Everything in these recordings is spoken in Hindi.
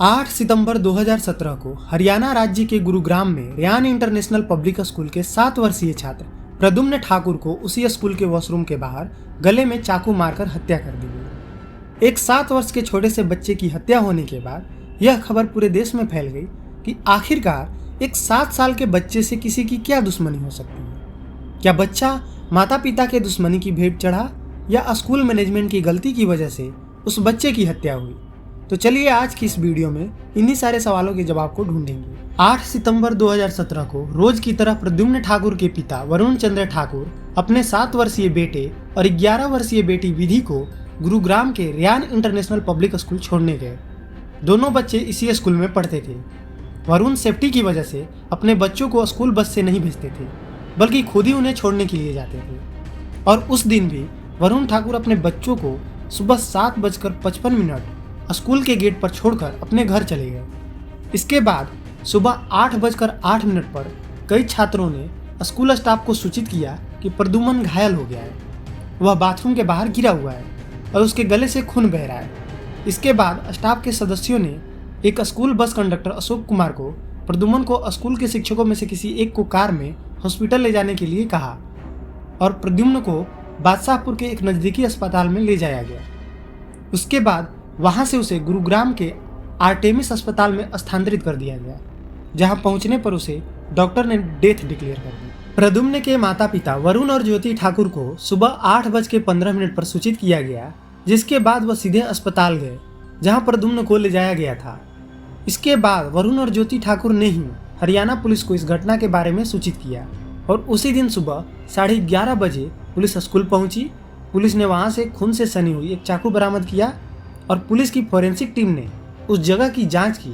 8 सितंबर 2017 को हरियाणा राज्य के गुरुग्राम में रेयान इंटरनेशनल पब्लिक स्कूल के 7 वर्षीय छात्र प्रद्युम्न ठाकुर को उसी स्कूल के वॉशरूम के बाहर गले में चाकू मारकर हत्या कर दी गई। एक 7 वर्ष के छोटे से बच्चे की हत्या होने के बाद यह खबर पूरे देश में फैल गई कि आखिरकार एक 7 साल के बच्चे से किसी की क्या दुश्मनी हो सकती है। क्या बच्चा माता पिता के दुश्मनी की भेंट चढ़ा या स्कूल मैनेजमेंट की गलती की वजह से उस बच्चे की हत्या हुई? तो चलिए आज की इस वीडियो में इन्हीं सारे सवालों के जवाब को ढूंढेंगे। 8 सितंबर 2017 को रोज की तरह प्रद्युम्न ठाकुर के पिता वरुण चंद्र ठाकुर अपने 7 वर्षीय बेटे और 11 वर्षीय बेटी विधि को गुरुग्राम के रेयान इंटरनेशनल पब्लिक स्कूल छोड़ने गए। दोनों बच्चे इसी स्कूल में पढ़ते थे। वरुण सेफ्टी की वजह से अपने बच्चों को स्कूल बस से नहीं भेजते थे, बल्कि खुद ही उन्हें छोड़ने के लिए जाते थे। और उस दिन भी वरुण ठाकुर अपने बच्चों को सुबह 7:55 स्कूल के गेट पर छोड़कर अपने घर चले गए। इसके बाद सुबह 8:08 पर कई छात्रों ने स्कूल स्टाफ को सूचित किया कि प्रद्युम्न घायल हो गया है, वह बाथरूम के बाहर गिरा हुआ है और उसके गले से खून बह रहा है। इसके बाद स्टाफ के सदस्यों ने एक school bus conductor Ashok Kumar को प्रद्युम्न को स्कूल के शिक्षकों में से किसी एक को कार में हॉस्पिटल ले जाने के लिए कहा और प्रद्युम्न को बादशाहपुर के एक नज़दीकी अस्पताल में ले जाया गया। उसके बाद वहां से उसे गुरुग्राम के आर्टेमिस अस्पताल में स्थानांतरित कर दिया गया, जहां पहुंचने पर उसे डॉक्टर ने डेथ डिक्लेयर कर दी। प्रद्युम्न के माता पिता वरुण और ज्योति ठाकुर को सुबह 8:15 पर सूचित किया गया, जिसके बाद वह सीधे अस्पताल गए जहां प्रद्युम्न को ले जाया गया था। इसके बाद वरुण और ज्योति ठाकुर ने ही हरियाणा पुलिस को इस घटना के बारे में सूचित किया और उसी दिन सुबह 11:30 बजे पुलिस स्कूल पहुंची। पुलिस ने वहां से खून से सनी हुई एक चाकू बरामद किया और पुलिस की फोरेंसिक टीम ने उस जगह की जांच की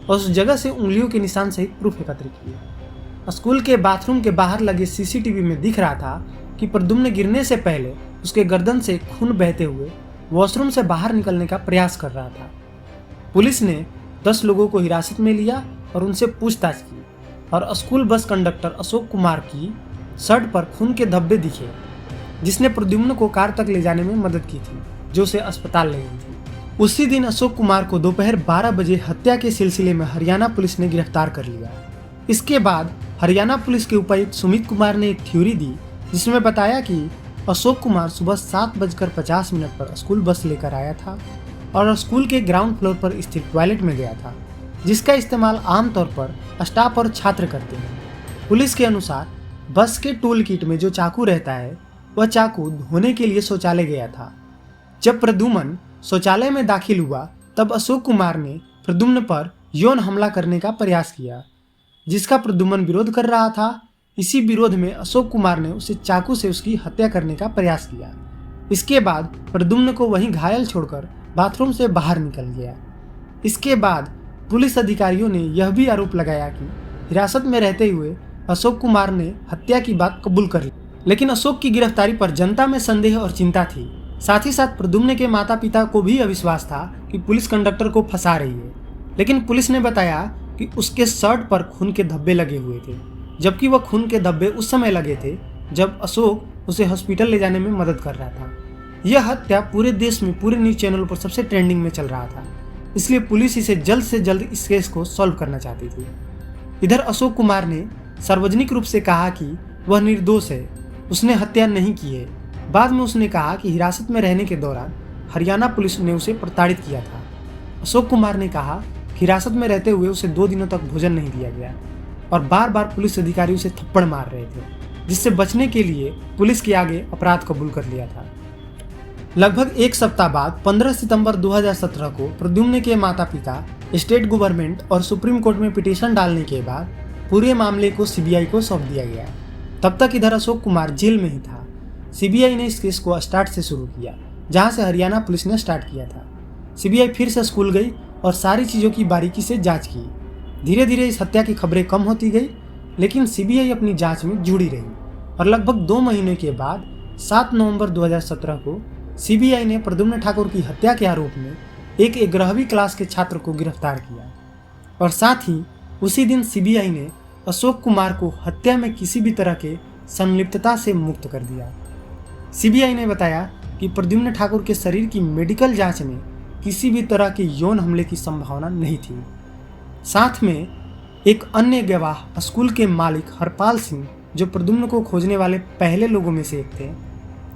और उस जगह से उंगलियों के निशान सहित प्रूफ एकत्रित किए। स्कूल के बाथरूम के बाहर लगे सीसीटीवी में दिख रहा था कि प्रद्युम्न गिरने से पहले उसके गर्दन से खून बहते हुए वॉशरूम से बाहर निकलने का प्रयास कर रहा था। पुलिस ने 10 लोगों को हिरासत में लिया और उनसे पूछताछ की और school bus conductor Ashok Kumar की शर्ट पर खून के धब्बे दिखे, जिसने प्रद्युम्न को कार तक ले जाने में मदद की थी, जो उसे अस्पताल ले गई थी। उसी दिन अशोक कुमार को दोपहर 12 बजे हत्या के सिलसिले में हरियाणा पुलिस ने गिरफ्तार कर लिया। इसके बाद हरियाणा पुलिस के उपायुक्त सुमित कुमार ने एक थ्योरी दी, जिसमें बताया कि अशोक कुमार सुबह 7:50 पर स्कूल बस लेकर आया था और स्कूल के ग्राउंड फ्लोर पर स्थित टॉयलेट में गया था, जिसका इस्तेमाल आमतौर पर स्टाफ और छात्र करते हैं। पुलिस के अनुसार बस के टूल किट में जो चाकू रहता है, वह चाकू धोने के लिए शौचालय गया था। जब प्रद्युम्न शौचालय में दाखिल हुआ तब अशोक कुमार ने प्रद्युम्न पर यौन हमला करने का प्रयास किया, जिसका प्रद्युम्न विरोध कर रहा था। इसी विरोध में अशोक कुमार ने उसे चाकू से उसकी हत्या करने का प्रयास किया। इसके बाद प्रद्युम्न को वहीं घायल छोड़कर बाथरूम से बाहर निकल गया। इसके बाद पुलिस अधिकारियों ने यह भी आरोप लगाया कि हिरासत में रहते हुए अशोक कुमार ने हत्या की बात कबूल कर ली, लेकिन अशोक की गिरफ्तारी पर जनता में संदेह और चिंता थी। साथ ही साथ प्रद्युम्न के माता पिता को भी अविश्वास था कि पुलिस कंडक्टर को फंसा रही है, लेकिन पुलिस ने बताया कि उसके शर्ट पर खून के धब्बे लगे हुए थे, जबकि वह खून के धब्बे उस समय लगे थे जब अशोक उसे हॉस्पिटल ले जाने में मदद कर रहा था। यह हत्या पूरे देश में पूरे न्यूज चैनलों पर सबसे ट्रेंडिंग में चल रहा था, इसलिए पुलिस इसे जल्द से जल्द इस केस को सॉल्व करना चाहती थी। इधर अशोक कुमार ने सार्वजनिक रूप से कहा कि वह निर्दोष है, उसने हत्या नहीं की है। बाद में उसने कहा कि हिरासत में रहने के दौरान हरियाणा पुलिस ने उसे प्रताड़ित किया था। अशोक कुमार ने कहा कि हिरासत में रहते हुए उसे 2 दिनों तक भोजन नहीं दिया गया और बार बार पुलिस अधिकारी उसे थप्पड़ मार रहे थे, जिससे बचने के लिए पुलिस के आगे अपराध कबूल कर लिया था। लगभग एक सप्ताह बाद 15 सितंबर 2017 को प्रद्युम्न के माता पिता, स्टेट गवर्नमेंट और सुप्रीम कोर्ट में पिटीशन डालने के बाद पूरे मामले को सीबीआई को सौंप दिया गया। तब तक इधर अशोक कुमार जेल में ही था। सीबीआई ने इस केस को स्टार्ट से शुरू किया, जहां से हरियाणा पुलिस ने स्टार्ट किया था। सीबीआई फिर से स्कूल गई और सारी चीज़ों की बारीकी से जांच की। धीरे धीरे इस हत्या की खबरें कम होती गई, लेकिन सीबीआई अपनी जांच में जुड़ी रही और लगभग 2 महीने के बाद 7 नवंबर 2017 को सीबीआई ने प्रद्युम्न ठाकुर की हत्या के आरोप में एक 11वीं क्लास के छात्र को गिरफ्तार किया और साथ ही उसी दिन सीबीआई ने अशोक कुमार को हत्या में किसी भी तरह के संलिप्तता से मुक्त कर दिया। सीबीआई ने बताया कि प्रद्युम्न ठाकुर के शरीर की मेडिकल जांच में किसी भी तरह के यौन हमले की संभावना नहीं थी। साथ में एक अन्य गवाह स्कूल के मालिक हरपाल सिंह, जो प्रद्युम्न को खोजने वाले पहले लोगों में से एक थे,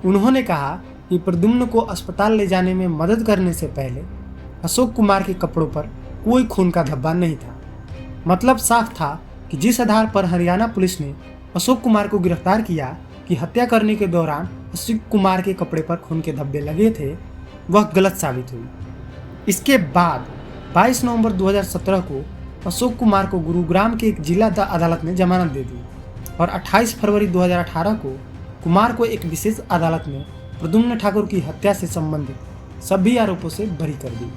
उन्होंने कहा कि प्रद्युम्न को अस्पताल ले जाने में मदद करने से पहले अशोक कुमार के कपड़ों पर कोई खून का धब्बा नहीं था। मतलब साफ था कि जिस आधार पर हरियाणा पुलिस ने अशोक कुमार को गिरफ्तार किया कि हत्या करने के दौरान अशोक कुमार के कपड़े पर खून के धब्बे लगे थे, वह गलत साबित हुई। इसके बाद 22 नवंबर 2017 को अशोक कुमार को गुरुग्राम के एक जिला अदालत ने जमानत दे दी और 28 फरवरी 2018 को कुमार को एक विशेष अदालत में प्रद्युम्न ठाकुर की हत्या से संबंधित सभी आरोपों से बरी कर दी।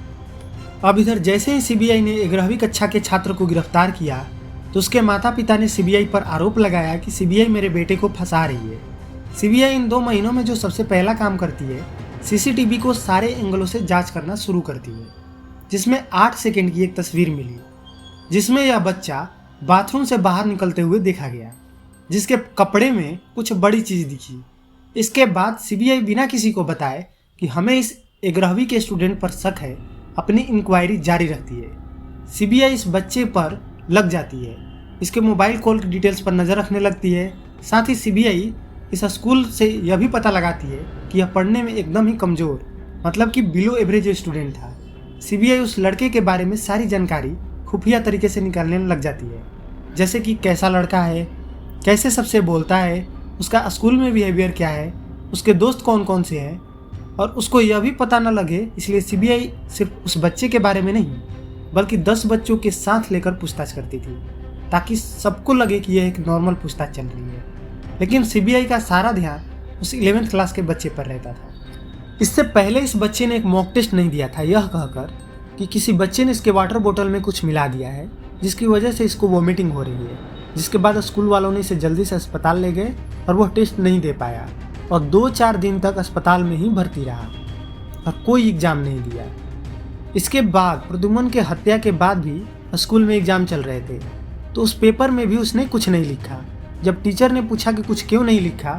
अब इधर जैसे ही सीबीआई ने 11वीं कक्षा के छात्र को गिरफ्तार किया तो उसके माता पिता ने सीबीआई पर आरोप लगाया कि सीबीआई मेरे बेटे को फंसा रही है। सीबीआई इन 2 महीनों में जो सबसे पहला काम करती है, सीसीटीवी को सारे एंगलों से जांच करना शुरू करती है, जिसमें 8 सेकंड की एक तस्वीर मिली जिसमें यह बच्चा बाथरूम से बाहर निकलते हुए देखा गया, जिसके कपड़े में कुछ बड़ी चीज दिखी। इसके बाद सीबीआई बिना किसी को बताए कि हमें इस 11वीं के स्टूडेंट पर शक है, अपनी इंक्वायरी जारी रखती है। सीबीआई इस बच्चे पर लग जाती है, इसके मोबाइल कॉल की डिटेल्स पर नज़र रखने लगती है। साथ ही सीबीआई इस स्कूल से यह भी पता लगाती है कि यह पढ़ने में एकदम ही कमज़ोर, मतलब कि बिलो एवरेज स्टूडेंट था। सीबीआई उस लड़के के बारे में सारी जानकारी खुफिया तरीके से निकालने लग जाती है, जैसे कि कैसा लड़का है, कैसे सबसे बोलता है, उसका स्कूल में बिहेवियर क्या है, उसके दोस्त कौन कौन से हैं, और उसको यह भी पता न लगे इसलिए सीबीआई सिर्फ उस बच्चे के बारे में नहीं बल्कि 10 बच्चों के साथ लेकर पूछताछ करती थी, ताकि सबको लगे कि यह एक नॉर्मल पूछताछ चल रही है। लेकिन सीबीआई का सारा ध्यान उस 11th क्लास के बच्चे पर रहता था। इससे पहले इस बच्चे ने एक मॉक टेस्ट नहीं दिया था, यह कहकर कि किसी बच्चे ने इसके वाटर बोतल में कुछ मिला दिया है जिसकी वजह से इसको वॉमिटिंग हो रही है, जिसके बाद स्कूल वालों ने इसे जल्दी से अस्पताल ले गए और वह टेस्ट नहीं दे पाया और 2-4 दिन तक अस्पताल में ही भर्ती रहा और कोई एग्ज़ाम नहीं दिया। इसके बाद प्रद्युम्न के हत्या के बाद भी स्कूल में एग्ज़ाम चल रहे थे, तो उस पेपर में भी उसने कुछ नहीं लिखा। जब टीचर ने पूछा कि कुछ क्यों नहीं लिखा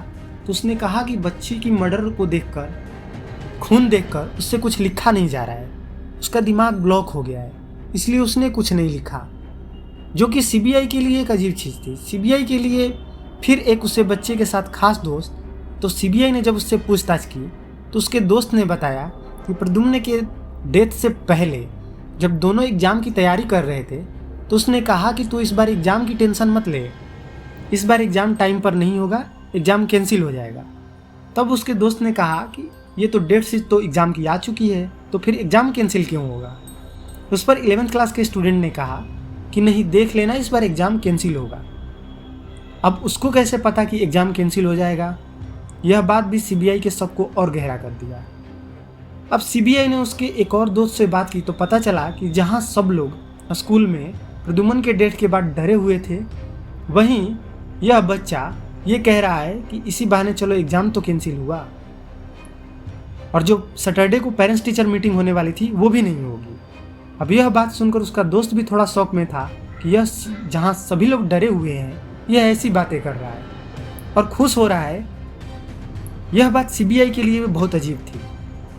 तो उसने कहा कि बच्ची की मर्डर को देखकर, खून देखकर उससे कुछ लिखा नहीं जा रहा है, उसका दिमाग ब्लॉक हो गया है, इसलिए उसने कुछ नहीं लिखा, जो कि सीबीआई के लिए एक अजीब चीज़ थी। सीबीआई के लिए फिर एक उससे बच्चे के साथ खास दोस्त, तो सीबीआई ने जब उससे पूछताछ की तो उसके दोस्त ने बताया कि प्रद्युम्न के डेथ से पहले जब दोनों एग्ज़ाम की तैयारी कर रहे थे तो उसने कहा कि तू इस बार एग्ज़ाम की टेंशन मत ले, इस बार एग्ज़ाम टाइम पर नहीं होगा, एग्ज़ाम कैंसिल हो जाएगा। तब उसके दोस्त ने कहा कि ये तो डेट शीट तो एग्ज़ाम की आ चुकी है, तो फिर एग्ज़ाम कैंसिल क्यों होगा। उस पर 11th क्लास के स्टूडेंट ने कहा कि नहीं, देख लेना, इस बार एग्ज़ाम कैंसिल होगा। अब उसको कैसे पता कि एग्ज़ाम कैंसिल हो जाएगा, यह बात भी सीबीआई के शक को और गहरा कर दिया। अब सीबीआई ने उसके एक और दोस्त से बात की तो पता चला कि जहां सब लोग स्कूल में प्रद्युम्न के डेथ के बाद डरे हुए थे, वहीं यह बच्चा ये कह रहा है कि इसी बहाने चलो एग्ज़ाम तो कैंसिल हुआ, और जो सैटरडे को पेरेंट्स टीचर मीटिंग होने वाली थी वो भी नहीं होगी। अब यह बात सुनकर उसका दोस्त भी थोड़ा शौक में था कि यह जहाँ सभी लोग डरे हुए हैं यह ऐसी बातें कर रहा है और खुश हो रहा है। यह बात सीबीआई के लिए भी बहुत अजीब थी।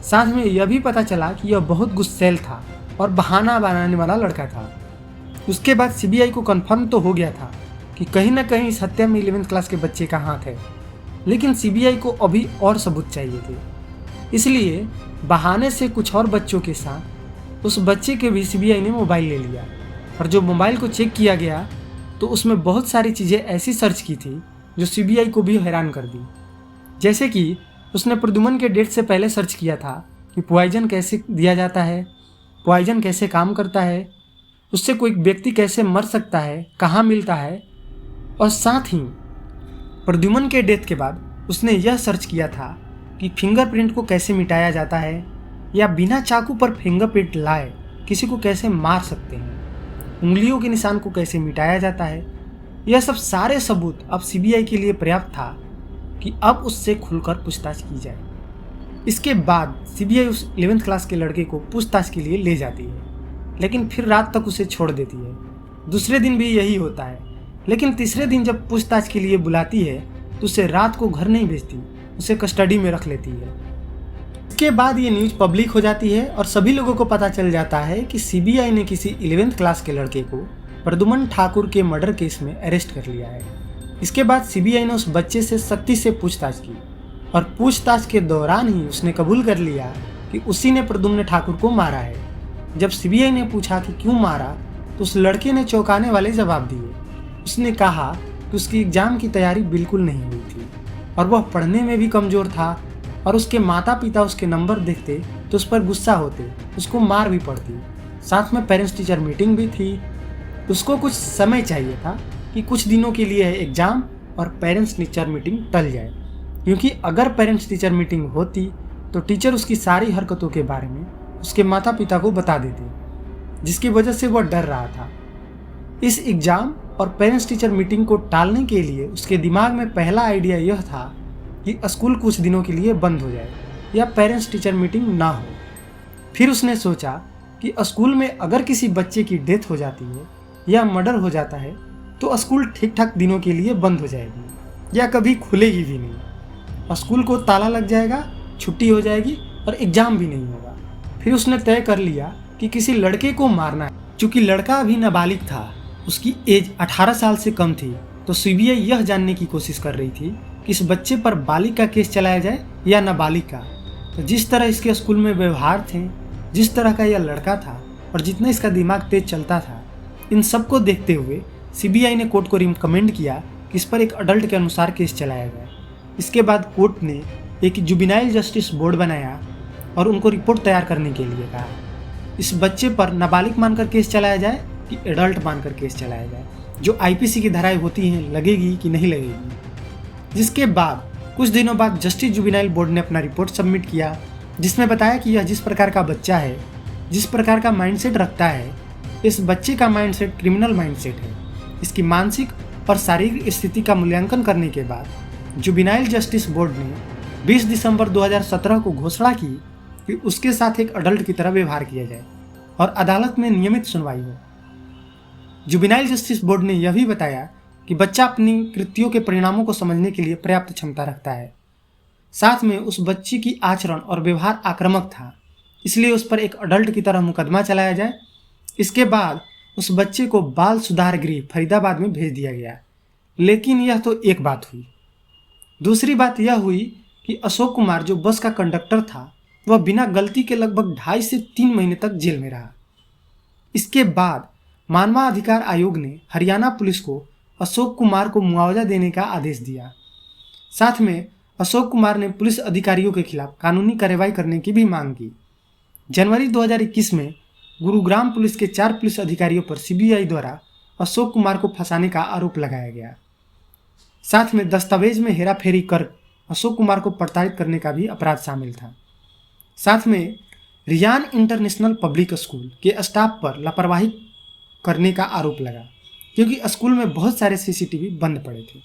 साथ में यह भी पता चला कि यह बहुत गुस्सैल था और बहाना बनाने वाला लड़का था। उसके बाद सीबीआई को कंफर्म तो हो गया था कि कहीं ना कहीं इस हत्या में 11th क्लास के बच्चे का हाथ है, लेकिन सीबीआई को अभी और सबूत चाहिए थे। इसलिए बहाने से कुछ और बच्चों के साथ उस बच्चे के भी सीबीआई ने मोबाइल ले लिया, और जो मोबाइल को चेक किया गया तो उसमें बहुत सारी चीज़ें ऐसी सर्च की थी जो सीबीआई को भी हैरान कर दी। जैसे कि उसने प्रद्युम्न के डेथ से पहले सर्च किया था कि पॉइजन कैसे दिया जाता है, पॉइजन कैसे काम करता है, उससे कोई व्यक्ति कैसे मर सकता है, कहाँ मिलता है, और साथ ही प्रद्युम्न के डेथ के बाद उसने यह सर्च किया था कि फिंगरप्रिंट को कैसे मिटाया जाता है, या बिना चाकू पर फिंगरप्रिंट लाए किसी को कैसे मार सकते हैं, उंगलियों के निशान को कैसे मिटाया जाता है। यह सब सारे सबूत अब सीबीआई के लिए पर्याप्त था कि अब उससे खुलकर पूछताछ की जाए। इसके बाद सीबीआई उस 11th क्लास के लड़के को पूछताछ के लिए ले जाती है, लेकिन फिर रात तक उसे छोड़ देती है। दूसरे दिन भी यही होता है, लेकिन तीसरे दिन जब पूछताछ के लिए बुलाती है तो उसे रात को घर नहीं भेजती, उसे कस्टडी में रख लेती है। इसके बाद ये न्यूज पब्लिक हो जाती है और सभी लोगों को पता चल जाता है कि सीबीआई ने किसी 11th क्लास के लड़के को प्रद्युम्न ठाकुर के मर्डर केस में अरेस्ट कर लिया है। इसके बाद सीबीआई ने उस बच्चे से सख्ती से पूछताछ की और पूछताछ के दौरान ही उसने कबूल कर लिया कि उसी ने प्रद्युम्न ठाकुर को मारा है। जब सीबीआई ने पूछा कि क्यों मारा तो उस लड़के ने चौंकाने वाले जवाब दिए। उसने कहा कि उसकी एग्जाम की तैयारी बिल्कुल नहीं हुई थी और वह पढ़ने में भी कमज़ोर था और उसके माता पिता उसके नंबर देखते तो उस पर गुस्सा होते, उसको मार भी पड़ती। साथ में पेरेंट्स टीचर मीटिंग भी थी। उसको कुछ समय चाहिए था कि कुछ दिनों के लिए एग्ज़ाम और पेरेंट्स टीचर मीटिंग टल जाए, क्योंकि अगर पेरेंट्स टीचर मीटिंग होती तो टीचर उसकी सारी हरकतों के बारे में उसके माता पिता को बता देते, जिसकी वजह से वह डर रहा था। इस एग्ज़ाम और पेरेंट्स टीचर मीटिंग को टालने के लिए उसके दिमाग में पहला आइडिया यह था कि स्कूल कुछ दिनों के लिए बंद हो जाए या पेरेंट्स टीचर मीटिंग ना हो। फिर उसने सोचा कि स्कूल में अगर किसी बच्चे की डेथ हो जाती है या मर्डर हो जाता है तो स्कूल ठीक ठाक दिनों के लिए बंद हो जाएगी या कभी खुलेगी भी नहीं। स्कूल को ताला लग जाएगा, छुट्टी हो जाएगी और एग्ज़ाम भी नहीं होगा। फिर उसने तय कर लिया कि किसी लड़के को मारना है। चूँकि लड़का अभी नाबालिग था, उसकी एज 18 साल से कम थी, तो सीबीआई यह जानने की कोशिश कर रही थी कि इस बच्चे पर बालिग का केस चलाया जाए या नाबालिग का। तो जिस तरह इसके स्कूल में व्यवहार थे, जिस तरह का यह लड़का था और जितना इसका दिमाग तेज चलता था, इन सब को देखते हुए सीबीआई ने कोर्ट को रिकमेंड किया कि इस पर एक अडल्ट के अनुसार केस चलाया जाए। इसके बाद कोर्ट ने एक जुवेनाइल जस्टिस बोर्ड बनाया और उनको रिपोर्ट तैयार करने के लिए कहा इस बच्चे पर नाबालिग मानकर केस चलाया जाए कि एडल्ट मानकर केस चलाया जाए, जो आईपीसी की धाराएं होती हैं लगेगी कि नहीं लगेगी। जिसके बाद कुछ दिनों बाद जस्टिस जुवेनाइल बोर्ड ने अपना रिपोर्ट सबमिट किया, जिसमें बताया कि यह जिस प्रकार का बच्चा है, जिस प्रकार का माइंडसेट रखता है, इस बच्चे का माइंडसेट क्रिमिनल माइंडसेट है। इसकी मानसिक और शारीरिक स्थिति का मूल्यांकन करने के बाद जुवेनाइल जस्टिस बोर्ड ने 20 दिसंबर 2017 को घोषणा की कि उसके साथ एक अडल्ट की तरह व्यवहार किया जाए और अदालत में नियमित सुनवाई हो। जुवेनाइल जस्टिस बोर्ड ने यह भी बताया कि बच्चा अपनी कृत्यों के परिणामों को समझने के लिए पर्याप्त क्षमता रखता है। साथ में उस बच्ची की आचरण और व्यवहार आक्रामक था, इसलिए उस पर एक अडल्ट की तरह मुकदमा चलाया जाए। इसके बाद उस बच्चे को बाल सुधार गृह फरीदाबाद में भेज दिया गया। लेकिन यह तो एक बात हुई। दूसरी बात यह हुई कि अशोक कुमार, जो बस का कंडक्टर था, वह बिना गलती के लगभग 2.5 से 3 महीने तक जेल में रहा। इसके बाद मानवाधिकार आयोग ने हरियाणा पुलिस को अशोक कुमार को मुआवजा देने का आदेश दिया। साथ में अशोक कुमार ने पुलिस अधिकारियों के खिलाफ कानूनी कार्रवाई करने की भी मांग की। जनवरी 2021 में गुरुग्राम पुलिस के 4 पुलिस अधिकारियों पर सीबीआई द्वारा अशोक कुमार को फंसाने का आरोप लगाया गया। साथ में दस्तावेज में हेराफेरी कर अशोक कुमार को प्रताड़ित करने का भी अपराध शामिल था। साथ में रियान इंटरनेशनल पब्लिक स्कूल के स्टाफ पर लापरवाही करने का आरोप लगा, क्योंकि स्कूल में बहुत सारे सीसीटीवी बंद पड़े थे।